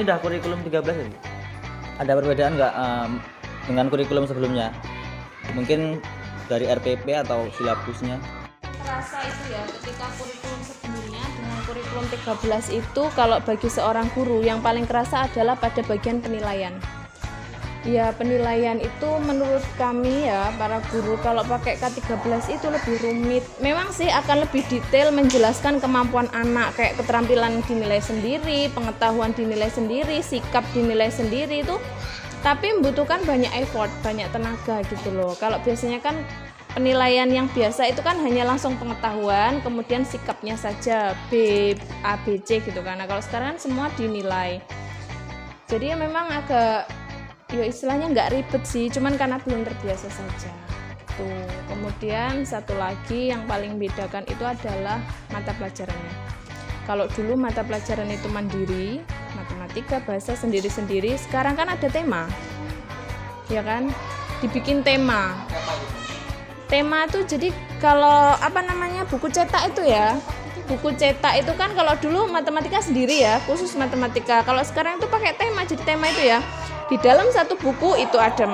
Ini udah kurikulum 13 ya, Bu? Ada perbedaan nggak dengan kurikulum sebelumnya? Mungkin dari RPP atau silabusnya? Terasa itu ya, ketika kurikulum sebelumnya dengan kurikulum 13 itu, kalau bagi seorang guru yang paling kerasa adalah pada bagian penilaian. Ya, penilaian itu menurut kami ya, para guru, kalau pakai K13 itu lebih rumit. Memang sih akan lebih detail menjelaskan kemampuan anak, kayak keterampilan dinilai sendiri, pengetahuan dinilai sendiri, sikap dinilai sendiri itu, tapi membutuhkan banyak effort, banyak tenaga gitu loh. Kalau biasanya kan penilaian yang biasa itu kan hanya langsung pengetahuan, kemudian sikapnya saja, B, A, B, C gitu kan. Nah, kalau sekarang kan semua dinilai. Jadi ya memang agak, ya istilahnya nggak ribet sih, cuman karena belum terbiasa saja. Tuh. Kemudian satu lagi yang paling bedakan itu adalah mata pelajarannya. Kalau dulu mata pelajaran itu mandiri, matematika, bahasa sendiri-sendiri, sekarang kan ada tema. Ya kan? Dibikin tema. Tema tuh jadi kalau buku cetak itu ya. Buku cetak itu kan kalau dulu matematika sendiri ya, khusus matematika. Kalau sekarang itu pakai tema, jadi tema itu ya. Di dalam satu buku itu ada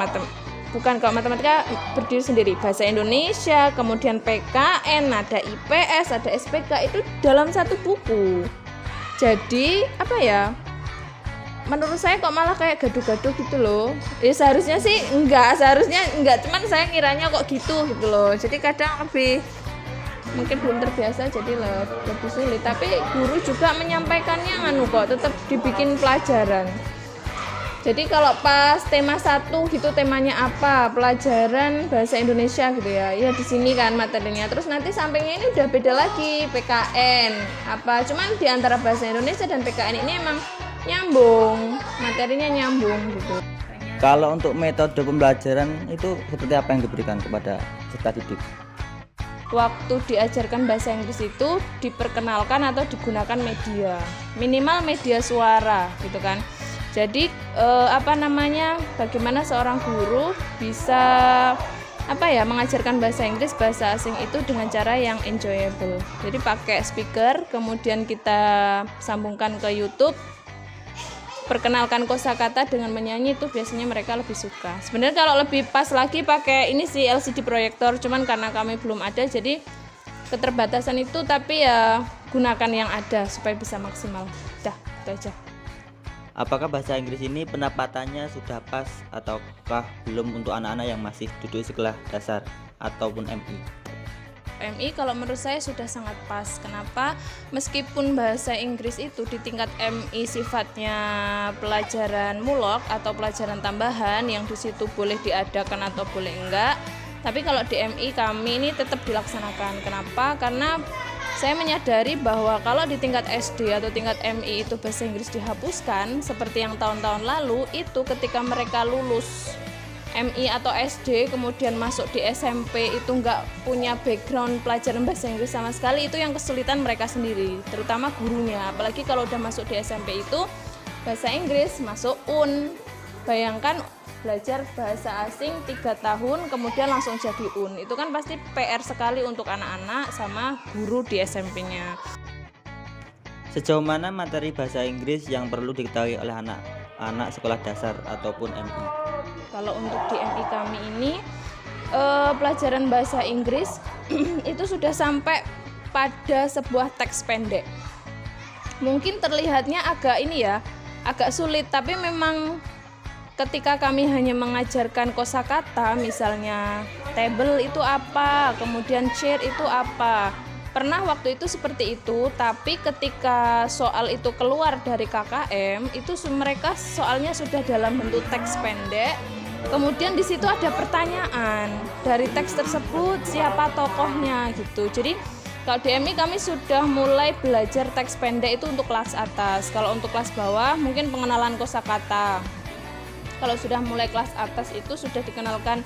kalau matematika berdiri sendiri, bahasa Indonesia, kemudian PKN, ada IPS, ada SPK, itu dalam satu buku. Jadi menurut saya kok malah kayak gaduh-gaduh gitu loh. Ya seharusnya enggak, cuman saya kiranya kok gitu loh. Jadi kadang mungkin belum terbiasa, jadi lebih sulit. Tapi guru juga menyampaikannya tetap dibikin pelajaran. Jadi kalau pas tema 1 gitu, temanya apa, pelajaran bahasa Indonesia gitu ya di sini kan materinya. Terus nanti sampingnya ini udah beda lagi, PKN cuman di antara bahasa Indonesia dan PKN ini emang nyambung, materinya nyambung gitu. Kalau untuk metode pembelajaran itu seperti apa yang diberikan kepada peserta didik? Waktu diajarkan bahasa Inggris itu diperkenalkan atau digunakan media, minimal media suara gitu kan. Jadi bagaimana seorang guru bisa mengajarkan bahasa Inggris, bahasa asing itu dengan cara yang enjoyable. Jadi pakai speaker, kemudian kita sambungkan ke YouTube, perkenalkan kosakata dengan menyanyi, itu biasanya mereka lebih suka. Sebenarnya kalau lebih pas lagi pakai ini sih LCD proyektor, cuman karena kami belum ada jadi keterbatasan itu, tapi ya gunakan yang ada supaya bisa maksimal. Dah, itu aja. Apakah bahasa Inggris ini pendapatannya sudah pas ataukah belum untuk anak-anak yang masih duduk sekolah dasar ataupun MI? MI kalau menurut saya sudah sangat pas. Kenapa? Meskipun bahasa Inggris itu di tingkat MI sifatnya pelajaran mulok atau pelajaran tambahan yang di situ boleh diadakan atau boleh enggak, tapi kalau di MI kami ini tetap dilaksanakan. Kenapa? Karena saya menyadari bahwa kalau di tingkat SD atau tingkat MI itu bahasa Inggris dihapuskan seperti yang tahun-tahun lalu, itu ketika mereka lulus MI atau SD kemudian masuk di SMP itu nggak punya background pelajaran bahasa Inggris sama sekali, itu yang kesulitan mereka sendiri, terutama gurunya. Apalagi kalau udah masuk di SMP itu bahasa Inggris masuk UN. Bayangkan belajar bahasa asing 3 tahun kemudian langsung jadi UN, itu kan pasti PR sekali untuk anak-anak sama guru di SMP-nya. Sejauh mana materi bahasa Inggris yang perlu diketahui oleh anak sekolah dasar ataupun MI? Kalau untuk di MI kami ini pelajaran bahasa Inggris itu sudah sampai pada sebuah teks pendek. Mungkin terlihatnya agak sulit, tapi memang ketika kami hanya mengajarkan kosakata, misalnya table itu apa, kemudian chair itu apa. Pernah waktu itu seperti itu, tapi ketika soal itu keluar dari KKM, itu mereka soalnya sudah dalam bentuk teks pendek. Kemudian di situ ada pertanyaan, dari teks tersebut siapa tokohnya gitu. Jadi kalau di MI kami sudah mulai belajar teks pendek itu untuk kelas atas. Kalau untuk kelas bawah mungkin pengenalan kosakata. Kalau sudah mulai kelas atas itu sudah dikenalkan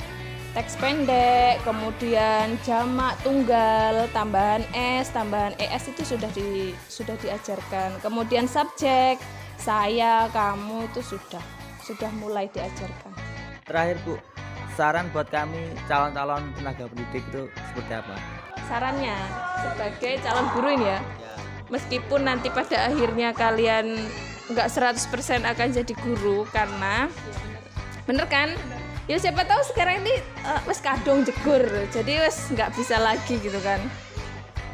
teks pendek, kemudian jamak, tunggal, tambahan S, tambahan ES itu sudah diajarkan. Kemudian subjek, saya, kamu itu sudah mulai diajarkan. Terakhir Bu, saran buat kami calon-calon tenaga pendidik itu seperti apa? Sarannya sebagai calon guru ini ya, meskipun nanti pada akhirnya kalian nggak 100% akan jadi guru, karena bener kan ya, siapa tahu sekarang ini wes kadung jegur, jadi wes nggak bisa lagi gitu kan.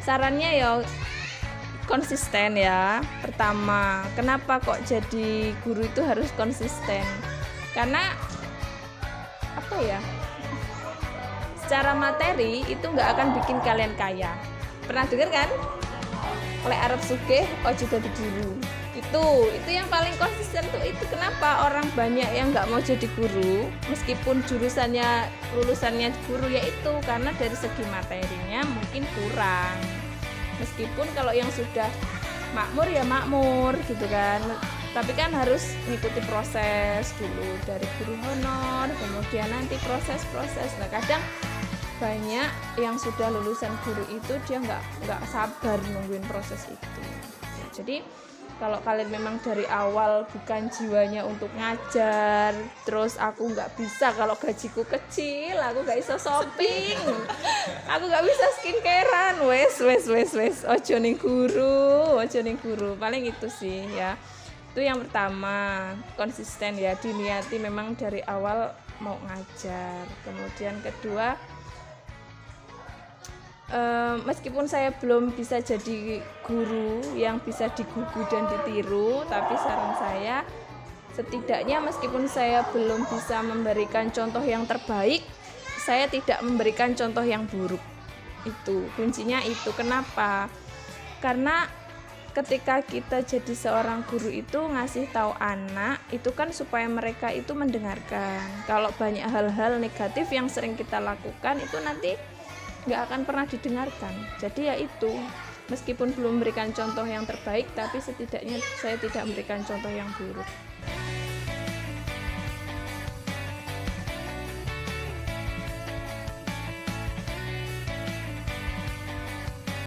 Sarannya ya konsisten ya. Pertama, kenapa kok jadi guru itu harus konsisten? Karena apa ya, secara materi itu nggak akan bikin kalian kaya. Pernah dengar kan? Oleh Arab sugih ojo dadi guru. Itu yang paling konsisten tuh itu. Kenapa orang banyak yang nggak mau jadi guru meskipun jurusannya lulusannya guru, yaitu karena dari segi materinya mungkin kurang. Meskipun kalau yang sudah makmur ya makmur gitu kan, tapi kan harus mengikuti proses dulu dari guru honor, kemudian nanti proses. Nah kadang banyak yang sudah lulusan guru itu dia nggak sabar nungguin proses itu. Jadi kalau kalian memang dari awal bukan jiwanya untuk ngajar, terus aku nggak bisa kalau gajiku kecil, aku nggak bisa shopping, aku nggak bisa skincarean, wes, ojo ning guru, paling itu sih ya. Itu yang pertama, konsisten ya, diniati memang dari awal mau ngajar. Kemudian kedua, meskipun saya belum bisa jadi guru yang bisa digugu dan ditiru, tapi saran saya setidaknya meskipun saya belum bisa memberikan contoh yang terbaik, saya tidak memberikan contoh yang buruk. Itu kuncinya itu. Kenapa? Karena ketika kita jadi seorang guru itu ngasih tahu anak itu kan supaya mereka itu mendengarkan. Kalau banyak hal-hal negatif yang sering kita lakukan itu nanti nggak akan pernah didengarkan. Jadi ya itu, meskipun belum memberikan contoh yang terbaik, tapi setidaknya saya tidak memberikan contoh yang buruk.